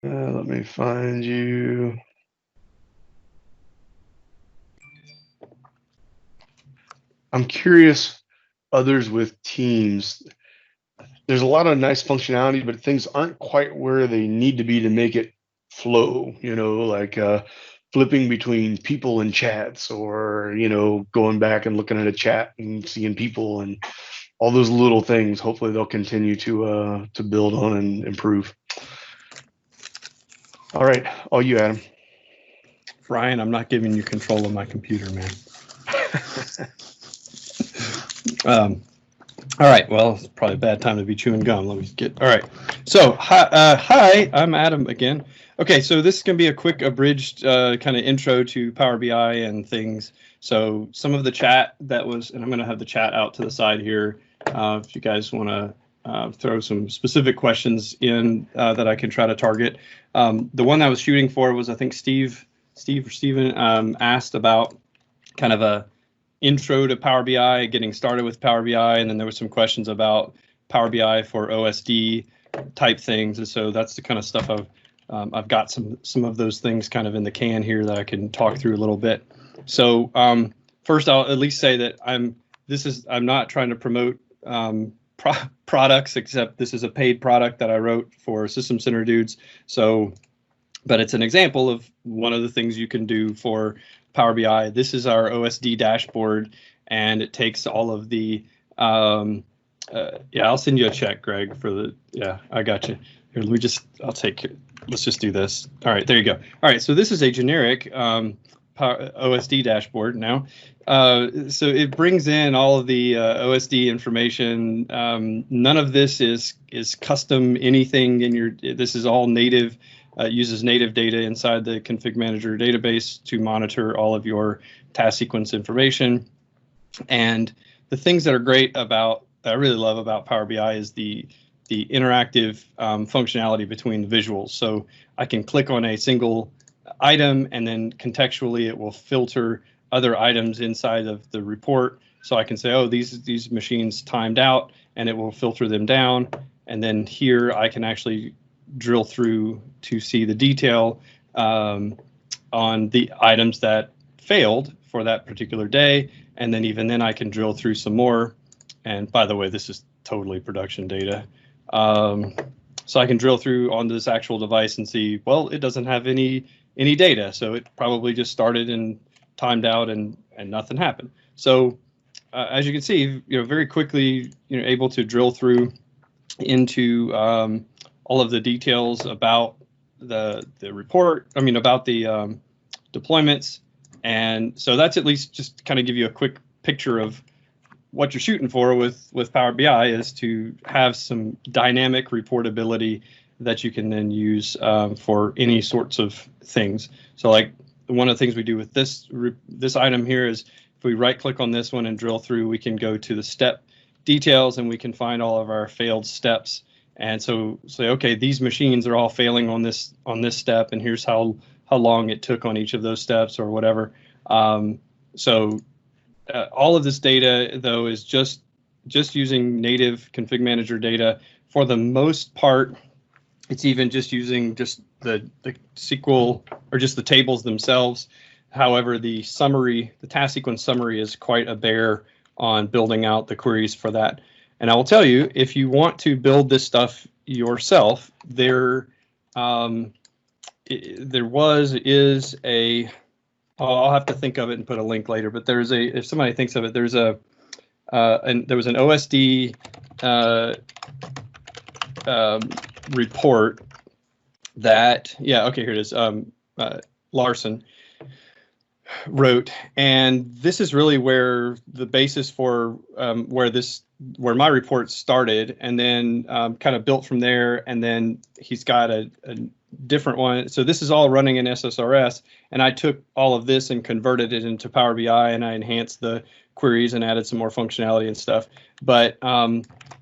Let me find you. I'm curious, others with Teams, there's a lot of nice functionality, but things aren't quite where they need to be to make it flow, like flipping between people and chats, or, going back and looking at a chat and seeing people and all those little things. Hopefully they'll continue to build on and improve. All right, all you, Adam. Ryan, I'm not giving you control of my computer, man. All right, well, it's probably a bad time to be chewing gum. Let me get, all right. So, hi, I'm Adam again. Okay, so this is going to be a quick abridged kind of intro to Power BI and things. So some of the chat that was, and I'm going to have the chat out to the side here if you guys want to throw some specific questions in that I can try to target. The one I was shooting for was, I think Steve or Steven asked about kind of a intro to Power BI, getting started with Power BI, and then there were some questions about Power BI for OSD type things, and so that's the kind of stuff I've got some of those things kind of in the can here that I can talk through a little bit. So first, I'll at least say that I'm not trying to promote products, except this is a paid product that I wrote for System Center dudes. So, but it's an example of one of the things you can do for Power BI. This is our Osd Dashboard, and it takes all of the, yeah, I'll send you a check, Greg, for the, yeah, I got you. Here, let's just do this. All right, there you go. All right, so this is a generic Osd dashboard now. So it brings in all of the OSD information. None of this is custom anything in your, this is all native. Uses native data inside the config manager database to monitor all of your task sequence information. And the things that are great about, that I really love about Power BI is the interactive functionality between the visuals. So I can click on a single item, and then contextually it will filter other items inside of the report. So I can say, oh, these machines timed out, and it will filter them down. And then here I can actually drill through to see the detail on the items that failed for that particular day. And then even then I can drill through some more. And by the way, this is totally production data. So I can drill through on this actual device and see, well, it doesn't have any data. So it probably just started and timed out and nothing happened. So as you can see, very quickly, able to drill through into all of the details about the report, about the deployments. And so that's at least just kind of give you a quick picture of what you're shooting for with Power BI, is to have some dynamic reportability that you can then use for any sorts of things. So like one of the things we do with this item here is, if we right click on this one and drill through, we can go to the step details and we can find all of our failed steps. And so say, okay, these machines are all failing on this step, and here's how long it took on each of those steps or whatever. So all of this data, though, is just using native config manager data. For the most part, it's even just using just the SQL or just the tables themselves. However, the task sequence summary is quite a bear on building out the queries for that. And I will tell you, if you want to build this stuff yourself, there is a, I'll have to think of it and put a link later, but there's if somebody thinks of it, there was an OSD report that, yeah, okay, here it is, Larson wrote, and this is really where the basis for where my report started, and then kind of built from there. And then he's got a different one. So this is all running in SSRS, and I took all of this and converted it into Power BI, and I enhanced the queries and added some more functionality and stuff. But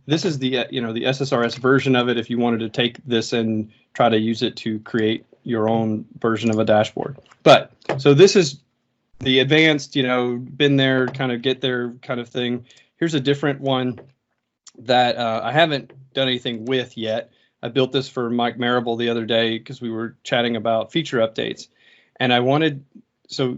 this is the the SSRS version of it. If you wanted to take this and try to use it to create your own version of a dashboard. But so this is the advanced, been there, kind of get there kind of thing. Here's a different one that I haven't done anything with yet. I built this for Mike Marable the other day because we were chatting about feature updates, and I wanted, so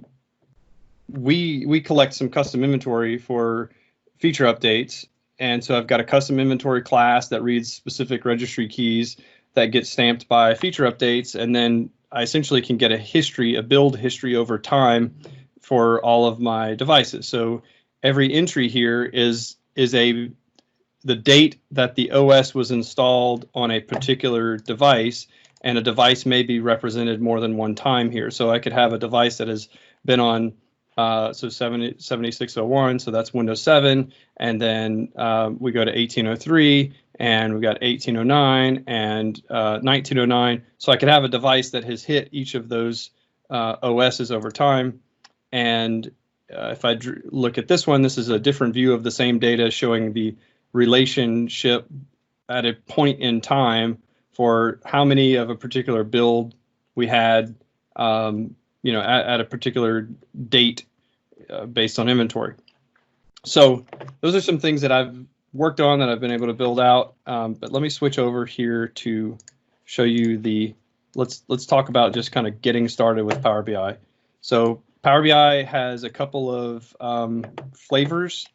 we collect some custom inventory for feature updates, and so I've got a custom inventory class that reads specific registry keys that get stamped by feature updates, and then I essentially can get a build history over time for all of my devices. So every entry here is the date that the OS was installed on a particular device, and a device may be represented more than one time here. So I could have a device that has been on 7601, so that's Windows 7, and then we go to 1803, and we got 1809 and 1909. So I could have a device that has hit each of those OSs over time. And if I look at this one, this is a different view of the same data showing the relationship at a point in time for how many of a particular build we had, at a particular date based on inventory. So those are some things that I've worked on that I've been able to build out. But let me switch over here to show you let's talk about just kind of getting started with Power BI. So Power BI has a couple of flavors.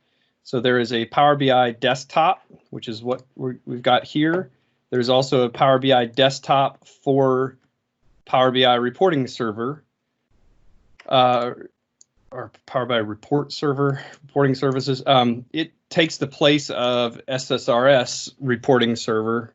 So there is a Power BI desktop, which is what we've got here. There's also a Power BI desktop for Power BI reporting server, or Power BI report server, reporting services. It takes the place of SSRS reporting server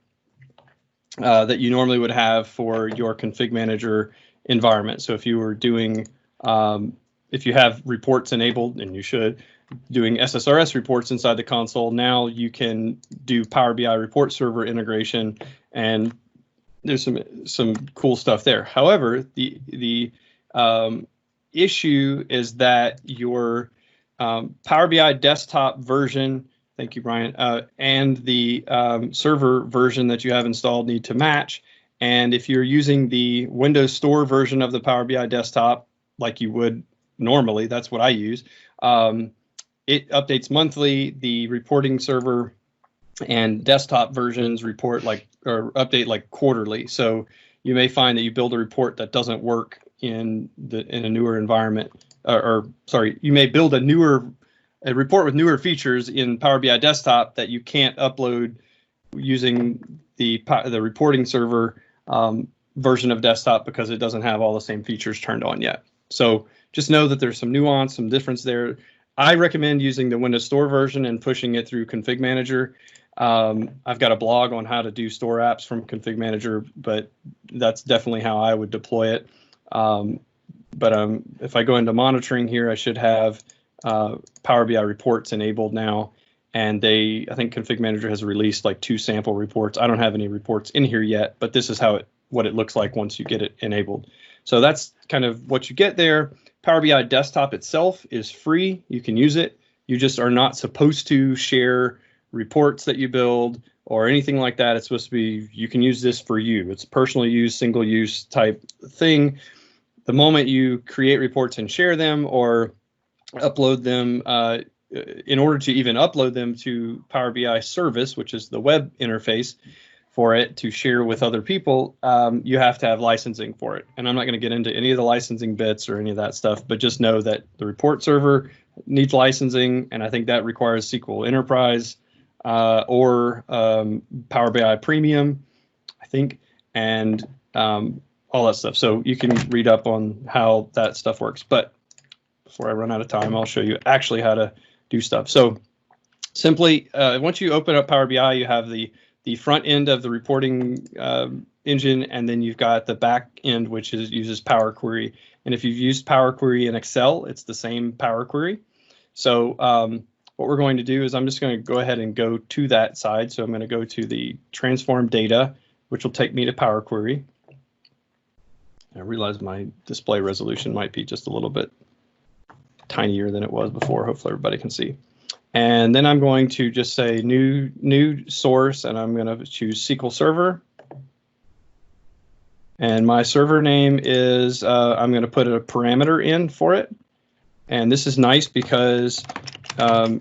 that you normally would have for your config manager environment. So if you were doing, if you have reports enabled, and you should, doing SSRS reports inside the console, now you can do Power BI report server integration, and there's some cool stuff there. However, the issue is that your Power BI desktop version, thank you, Brian, and the server version that you have installed need to match. And if you're using the Windows Store version of the Power BI desktop, like you would normally, that's what I use, it updates monthly. The reporting server and desktop versions update like quarterly. So you may find that you build a report that doesn't work in a newer environment, you may build a report with newer features in Power BI desktop that you can't upload using the reporting server version of desktop because it doesn't have all the same features turned on yet. So just know that there's some nuance, some difference there. I recommend using the Windows Store version and pushing it through Config Manager. I've got a blog on how to do store apps from Config Manager, but that's definitely how I would deploy it. If I go into monitoring here, I should have Power BI reports enabled now. And I think Config Manager has released like 2 sample reports. I don't have any reports in here yet, but this is what it looks like once you get it enabled. So that's kind of what you get there. Power BI desktop itself is free. You can use it. You just are not supposed to share reports that you build or anything like that. It's supposed to be, you can use this for you. It's personal use, single use type thing. The moment you create reports and share them or upload them, in order to even upload them to Power BI service, which is the web interface for it to share with other people, you have to have licensing for it. And I'm not going to get into any of the licensing bits or any of that stuff, but just know that the report server needs licensing, and I think that requires SQL Enterprise or Power BI Premium, I think, and all that stuff. So you can read up on how that stuff works. But before I run out of time, I'll show you actually how to do stuff. So simply, once you open up Power BI, you have the front end of the reporting engine, and then you've got the back end, which uses Power Query. And if you've used Power Query in Excel, it's the same Power Query. So what we're going to do is I'm just going to go ahead and go to that side. So I'm going to go to the transform data, which will take me to Power Query. I realize my display resolution might be just a little bit tinier than it was before. Hopefully everybody can see. And then I'm going to just say new source, and I'm going to choose SQL Server. And my server name is, I'm going to put a parameter in for it. And this is nice because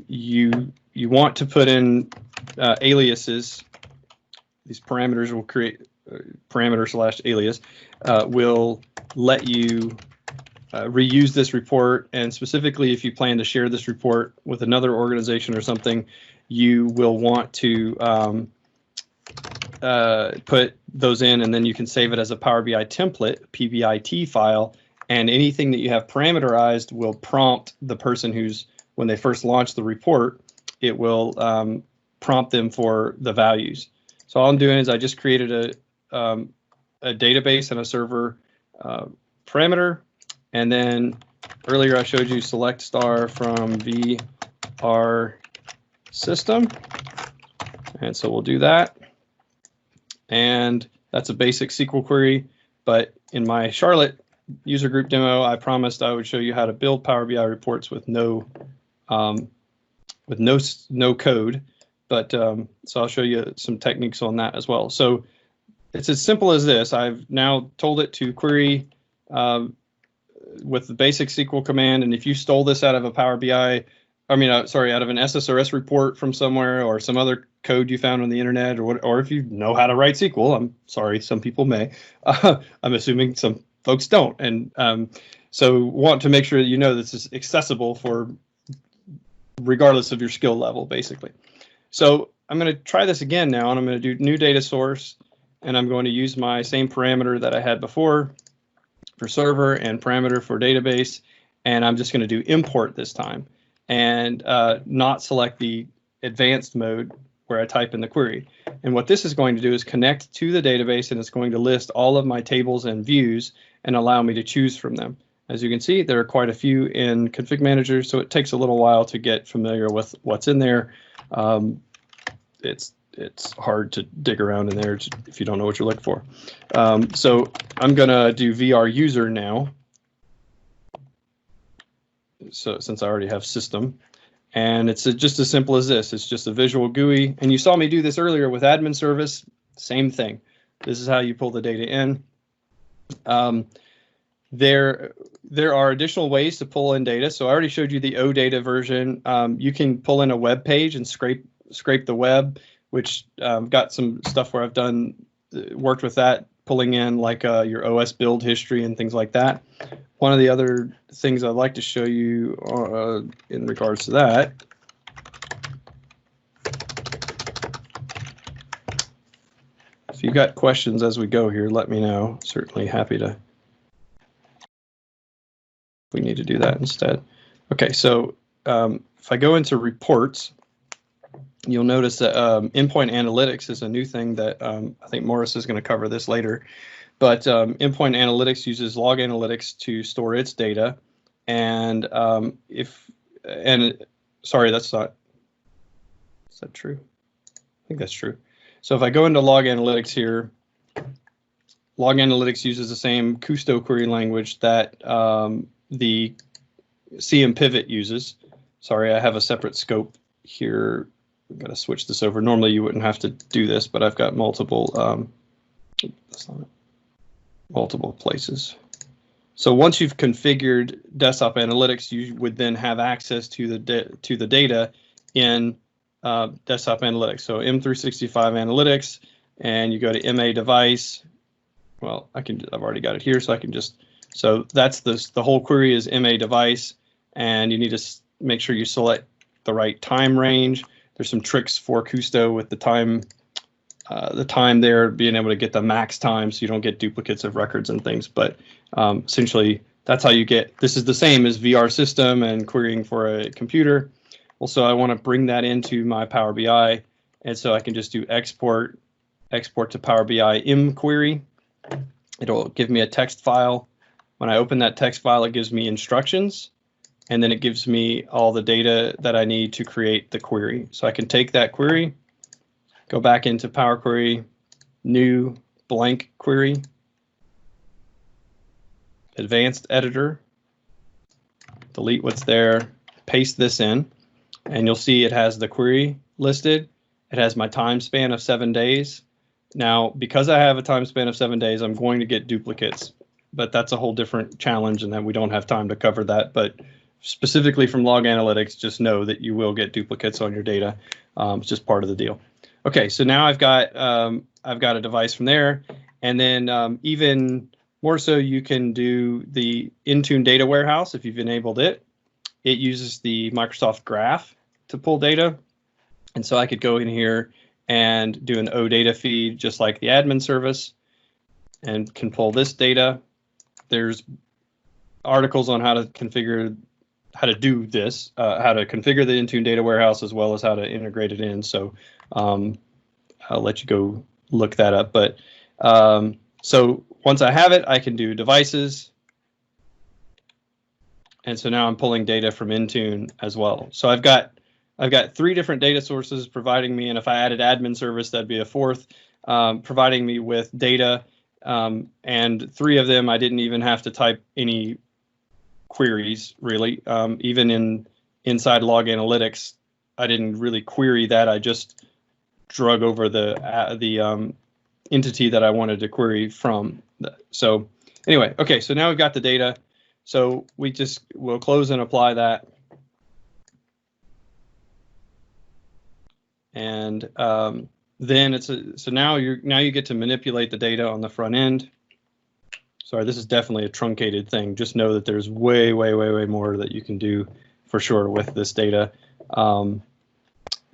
you want to put in aliases these parameters will create parameter/alias will let you reuse this report. And specifically, if you plan to share this report with another organization or something, you will want to put those in, and then you can save it as a Power BI template, PBIT file. And anything that you have parameterized will prompt the person who's, when they first launch the report, it will prompt them for the values. So all I'm doing is I just created a database and a server parameter. And then earlier I showed you select star from VR system. And so we'll do that. And that's a basic SQL query. But in my Charlotte user group demo, I promised I would show you how to build Power BI reports with no code. But so I'll show you some techniques on that as well. So it's as simple as this. I've now told it to query with the basic SQL command. And if you stole this out of a Power BI, out of an SSRS report from somewhere, or some other code you found on the internet, or if you know how to write SQL, I'm sorry, some people may. I'm assuming some folks don't. And so want to make sure that you know this is accessible for regardless of your skill level, basically. So I'm going to try this again now, and I'm going to do new data source, and I'm going to use my same parameter that I had before for server and parameter for database, and I'm just going to do import this time, and not select the advanced mode where I type in the query. And what this is going to do is connect to the database, and it's going to list all of my tables and views and allow me to choose from them. As you can see, there are quite a few in Config Manager, so it takes a little while to get familiar with what's in there. It's hard to dig around in there if you don't know what you're looking for. So I'm going to do VR user now. So since I already have system, and it's just as simple as this. It's just a visual GUI, and you saw me do this earlier with admin service. Same thing. This is how you pull the data in. There are additional ways to pull in data. So I already showed you the OData version. You can pull in a web page and scrape the web, which got some stuff where I've worked with that, pulling in like your OS build history and things like that. One of the other things I'd like to show you in regards to that if you've got questions as we go here, let me know. Certainly happy to. We need to do that instead. Okay, so if I go into reports, you'll notice that Endpoint Analytics is a new thing that I think Morris is going to cover this later. But Endpoint Analytics uses log analytics to store its data. And sorry, that's not. Is that true? I think that's true. So if I go into log analytics here, log analytics uses the same Custo query language that the CM Pivot uses. Sorry, I have a separate scope here. I'm going to switch this over. Normally you wouldn't have to do this, but I've got multiple that's not it. Multiple places. So once you've configured desktop analytics, you would then have access to the data in desktop analytics. So M365 analytics, and you go to MA device. Well, I've already got it here, so I can just. So that's the whole query is MA device, and you need to make sure you select the right time range. There's some tricks for Custo with the time there, being able to get the max time so you don't get duplicates of records and things. But essentially, that's how you get. This is the same as VR system and querying for a computer. Also, I want to bring that into my Power BI, and so I can just do export to Power BI mQuery. It'll give me a text file. When I open that text file, it gives me instructions, and then it gives me all the data that I need to create the query. So I can take that query, go back into Power Query, new blank query, advanced editor, delete what's there, paste this in, and you'll see it has the query listed. It has my time span of 7 days. Now, because I have a time span of 7 days, I'm going to get duplicates, but that's a whole different challenge, and then we don't have time to cover that. But specifically from log analytics, just know that you will get duplicates on your data. It's just part of the deal. Okay, so now I've got a device from there, and then even more so, you can do the Intune data warehouse if you've enabled it. It uses the Microsoft Graph to pull data, and so I could go in here and do an OData feed just like the admin service, and can pull this data. There's articles on how to configure, how to do this, how to configure the Intune data warehouse as well as how to integrate it in. So I'll let you go look that up. But so once I have it, I can do devices. And so now I'm pulling data from Intune as well. So I've got 3 different data sources providing me, and if I added admin service, that'd be a 4th, providing me with data. And 3 of them, I didn't even have to type any queries really. Even inside Log Analytics, I didn't really query that. I just drug over the entity that I wanted to query from. So anyway, okay, so now we've got the data. So we'll close and apply that. And then so now you get to manipulate the data on the front end. Sorry, this is definitely a truncated thing. Just know that there's way more that you can do for sure with this data.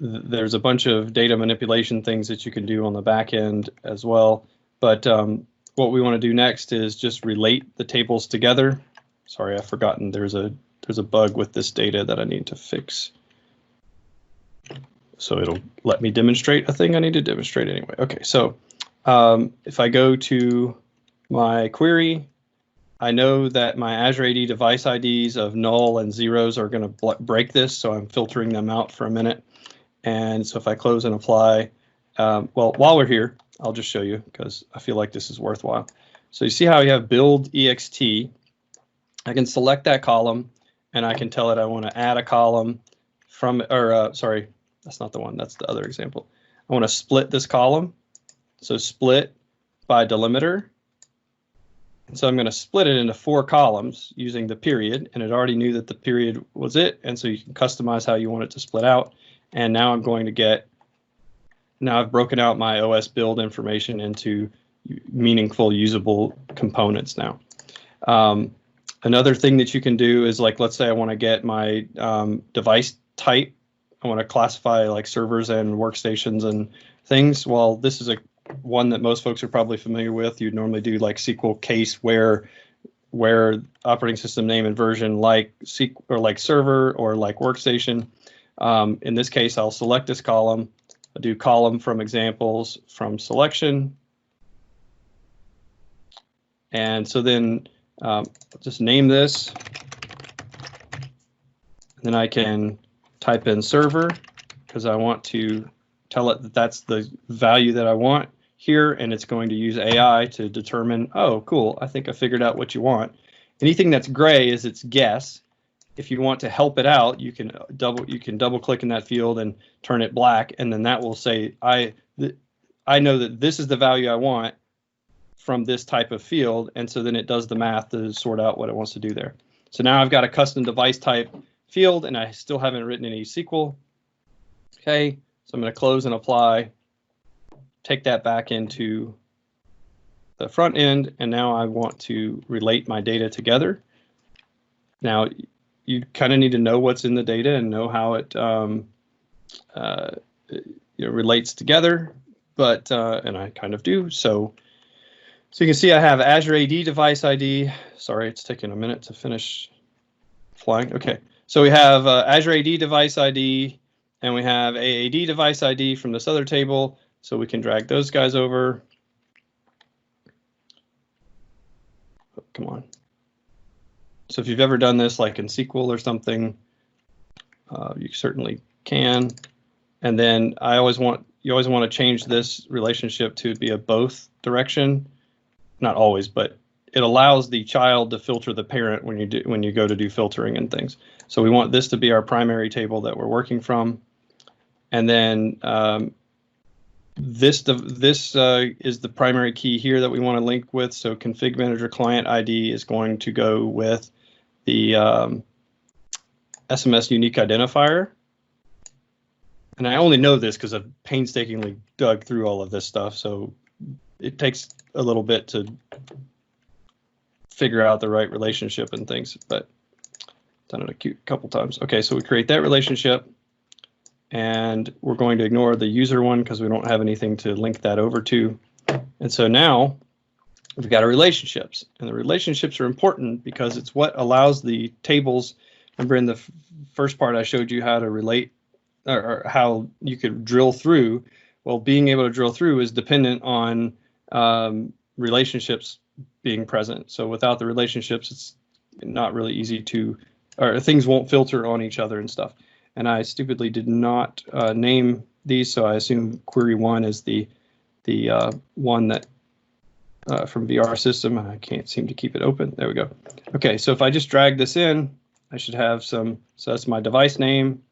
There's a bunch of data manipulation things that you can do on the back end as well. But what we want to do next is just relate the tables together. Sorry, I've forgotten there's a bug with this data that I need to fix. So it'll let me demonstrate a thing I need to demonstrate anyway. Okay, so if I go to my query, I know that my Azure AD device IDs of null and zeros are going to break this, so I'm filtering them out for a minute. And so if I close and apply, well, while we're here, I'll just show you because I feel like this is worthwhile. So you see how you have build ext. I can select that column, and I can tell it I want to add a column from, or sorry, that's not the one, that's the other example. I want to split this column. So split by delimiter. And so I'm going to split it into 4 columns using the period, and it already knew that the period was it, and so you can customize how you want it to split out. And now I'm going to get, now I've broken out my OS build information into meaningful, usable components now. Another thing that you can do is, like, let's say I want to get my device type. I want to classify like servers and workstations and things. Well, this is one that most folks are probably familiar with. You'd normally do like SQL case where operating system name and version like SQL or like server or like workstation. In this case, I'll select this column. I'll do column from examples from selection. And so then just name this. And then I can type in server because I want to tell it that that's the value that I want here, and it's going to use AI to determine, oh, cool, I think I figured out what you want. Anything that's gray is its guess. If you want to help it out, you can double click in that field and turn it black, and then that will say, I know that this is the value I want from this type of field, and so then it does the math to sort out what it wants to do there. So now I've got a custom device type field, and I still haven't written any SQL. Okay, so I'm going to close and apply, take that back into the front end, and now I want to relate my data together. Now, you kind of need to know what's in the data and know how it relates together, but and I kind of do. So you can see I have Azure AD device ID. Sorry, it's taking a minute to finish flying. Okay. So we have Azure AD device ID, and we have AAD device ID from this other table. So we can drag those guys over. Oh, come on. So if you've ever done this like in SQL or something, you certainly can. And then you always want to change this relationship to be a both direction. Not always, but it allows the child to filter the parent when you go to do filtering and things. So we want this to be our primary table that we're working from, and then this is the primary key here that we want to link with. So config manager client ID is going to go with the SMS unique identifier, and I only know this because I've painstakingly dug through all of this stuff, so it takes a little bit to figure out the right relationship and things, but done it a couple times. Okay, so we create that relationship, and we're going to ignore the user one because we don't have anything to link that over to. And so now we've got our relationships, and the relationships are important because it's what allows the tables. Remember in the first part I showed you how to relate, or how you could drill through. Well, being able to drill through is dependent on relationships being present. So without the relationships, it's not really easy to, or things won't filter on each other and stuff. And I stupidly did not name these, so I assume query 1 is the one that from VR system. I can't seem to keep it open. There we go. Okay, so if I just drag this in, I should have some, so that's my device name.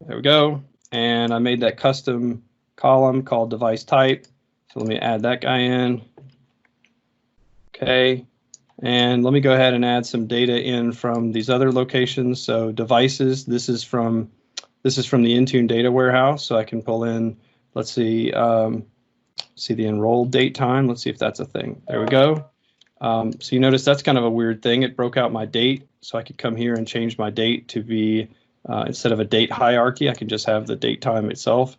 There we go. And I made that custom column called device type. So let me add that guy in. Okay. And let me go ahead and add some data in from these other locations. So devices, this is from the Intune data warehouse. So I can pull in, let's see the enrolled date time. Let's see if that's a thing. There we go. So you notice that's kind of a weird thing. It broke out my date. So I could come here and change my date to be, instead of a date hierarchy, I can just have the date time itself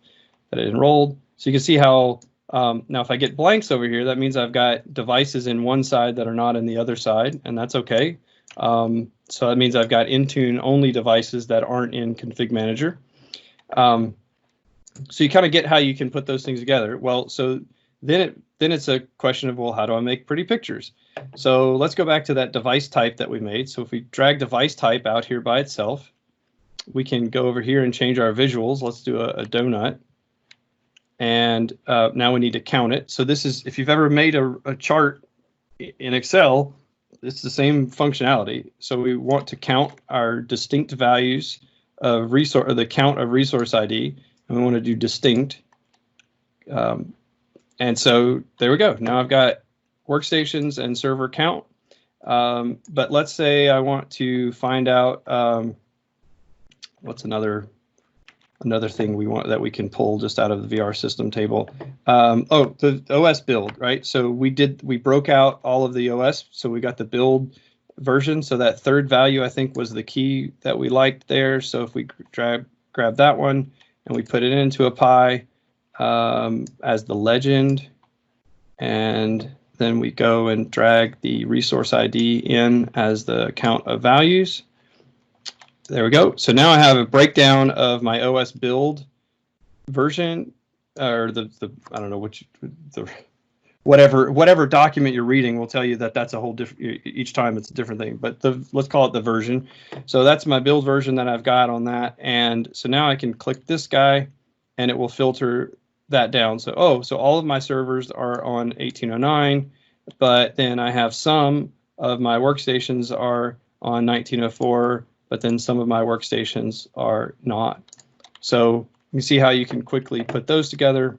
that it enrolled. So you can see how, now if I get blanks over here, that means I've got devices in one side that are not in the other side, and that's okay. So that means I've got Intune only devices that aren't in Config Manager. So you kind of get how you can put those things together. Well, so then it's a question of, well, how do I make pretty pictures? So let's go back to that device type that we made. So if we drag device type out here by itself, we can go over here and change our visuals. Let's do a donut. And now we need to count it. So this is, if you've ever made a chart in Excel, it's the same functionality. So we want to count our distinct values of resource, or the count of resource ID, and we want to do distinct. And so there we go. Now I've got workstations and server count. But let's say I want to find out what's another thing we want that we can pull just out of the VR system table. Oh, the OS build, right? So we broke out all of the OS. So we got the build version. So that third value, I think, was the key that we liked there. So if we grab that one and we put it into a pie as the legend, and then we go and drag the resource ID in as the count of values. There we go. So now I have a breakdown of my OS build version, or the I don't know which, whatever document you're reading will tell you that that's a whole different, each time it's a different thing, but let's call it the version. So that's my build version that I've got on that. And so now I can click this guy and it will filter that down. So, so all of my servers are on 1809, but then I have some of my workstations are on 1904, but then some of my workstations are not. So you can see how you can quickly put those together.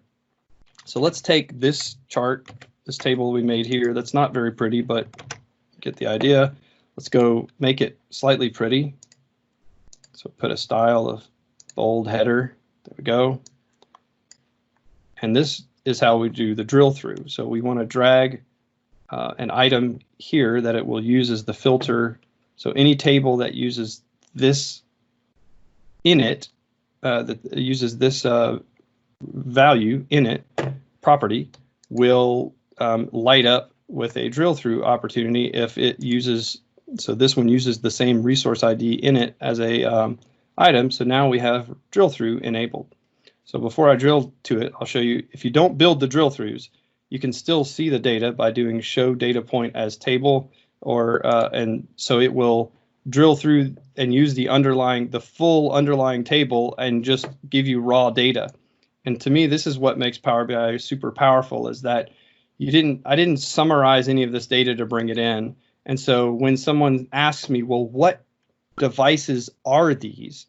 So let's take this chart, this table we made here, that's not very pretty, but get the idea. Let's go make it slightly pretty. So put a style of bold header. There we go. And this is how we do the drill through. So we want to drag an item here that it will use as the filter. So any table that uses this in it, that uses this value in it, property, will light up with a drill through opportunity if it uses, so this one uses the same resource ID in it as a item. So now we have drill through enabled. So before I drill to it, I'll show you, if you don't build the drill throughs, you can still see the data by doing show data point as table, or and so it will drill through and use the full underlying table and just give you raw data. And to me, this is what makes Power BI super powerful, is that I didn't summarize any of this data to bring it in. And so when someone asks me, well, what devices are these?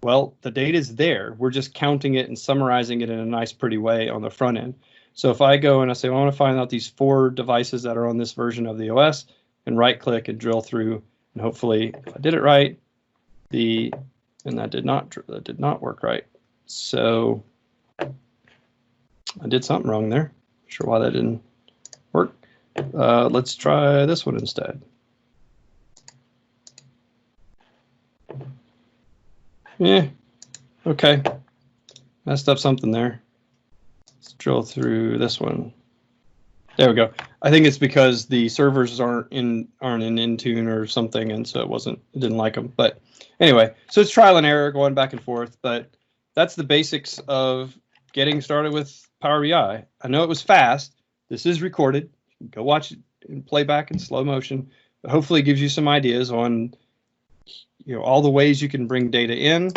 Well, the data is there. We're just counting it and summarizing it in a nice, pretty way on the front end. So if I go and I say, well, I want to find out these 4 devices that are on this version of the OS, and right click and drill through, and hopefully, if I did it right, the and that did not work right. So I did something wrong there. Not sure why that didn't work. Let's try this one instead. Yeah, okay. Messed up something there. Let's drill through this one. There we go. I think it's because the servers aren't in Intune or something, and so it didn't like them. But anyway, so it's trial and error going back and forth, but that's the basics of getting started with Power BI. I know it was fast. This is recorded. You can go watch it in playback in slow motion, but hopefully it gives you some ideas on all the ways you can bring data in.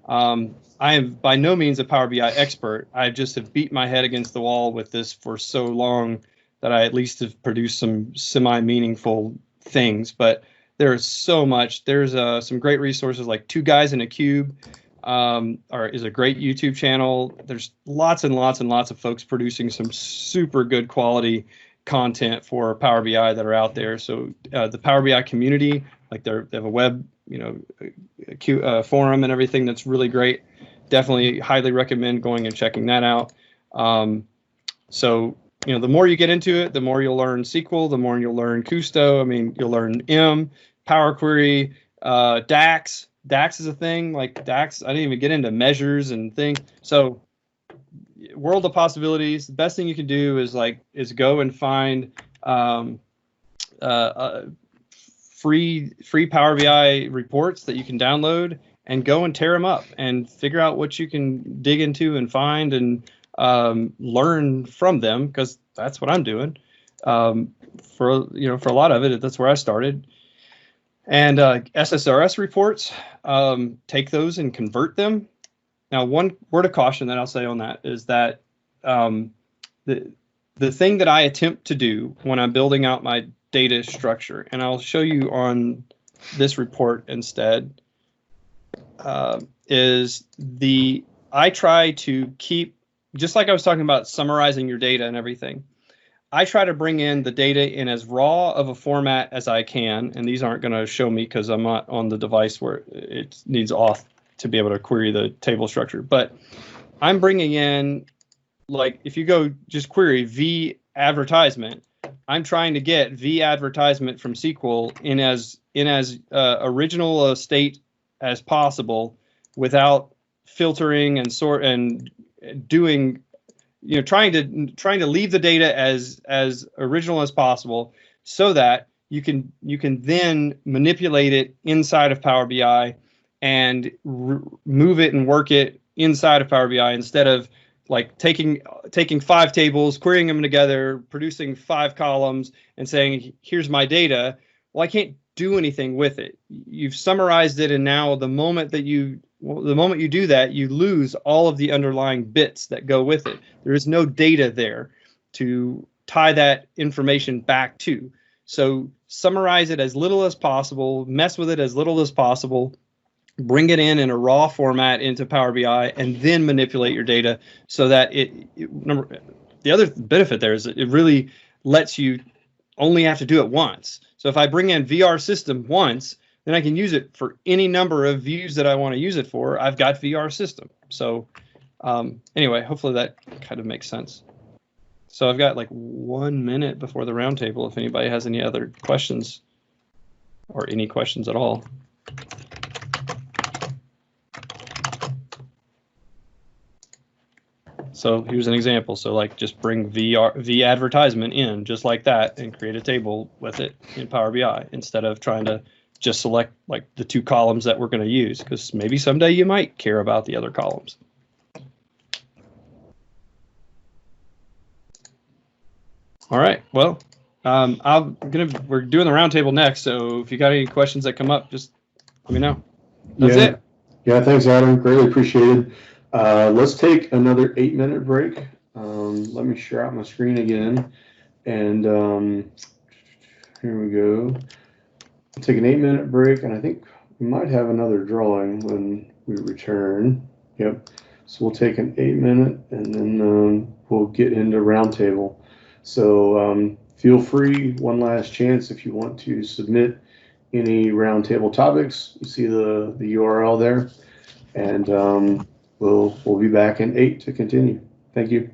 I am by no means a Power BI expert. I just have beat my head against the wall with this for so long that I at least have produced some semi-meaningful things. But there is so much. There's some great resources like Two Guys in a Cube is a great YouTube channel. There's lots and lots and lots of folks producing some super good quality content for Power BI that are out there. So the Power BI community, like they have a web forum and everything that's really great. Definitely highly recommend going and checking that out. So the more you get into it, the more you'll learn SQL, the more you'll learn Kusto. I mean, you'll learn Power Query, DAX. DAX is a thing. Like DAX, I didn't even get into measures and things. So world of possibilities. The best thing you can do is go and find free Power BI reports that you can download and go and tear them up and figure out what you can dig into and find and learn from them, because that's what I'm doing. For a lot of it, that's where I started. And SSRS reports, take those and convert them. Now, one word of caution that I'll say on that is that the thing that I attempt to do when I'm building out my data structure, and I'll show you on this report instead, I try to keep, just like I was talking about summarizing your data and everything, I try to bring in the data in as raw of a format as I can, and these aren't going to show me because I'm not on the device where it needs auth to be able to query the table structure, but I'm bringing in, like, if you go just query v advertisement, I'm trying to get v advertisement from SQL in as original a state as possible without filtering and sort and doing, trying to leave the data as original as possible, so that you can then manipulate it inside of Power BI and move it and work it inside of Power BI, instead of like taking 5 tables, querying them together, producing 5 columns and saying, here's my data. Well, I can't do anything with it. You've summarized it, and now the moment you do that, you lose all of the underlying bits that go with it. There is no data there to tie that information back to. So summarize it as little as possible, mess with it as little as possible, bring it in a raw format into Power BI, and then manipulate your data so that the other benefit there is that it really lets you only have to do it once. So if I bring in VR system once, then I can use it for any number of views that I want to use it for. I've got VR system. So anyway, hopefully that kind of makes sense. So I've got like 1 minute before the roundtable if anybody has any other questions, or any questions at all. So here's an example. So like just bring V advertisement in just like that and create a table with it in Power BI, instead of trying to just select like the 2 columns that we're going to use, because maybe someday you might care about the other columns. All right. Well, we're doing the roundtable next. So if you got any questions that come up, just let me know. That's it. Yeah. Thanks, Adam. Greatly appreciated. Let's take another 8-minute break. Let me share out my screen again. And here we go. Take an 8-minute break, and I think we might have another drawing when we return. Yep. So we'll take an 8-minute, and then we'll get into roundtable. So feel free, one last chance, if you want to submit any roundtable topics. You see the URL there. and we'll be back in 8 to continue. Thank you.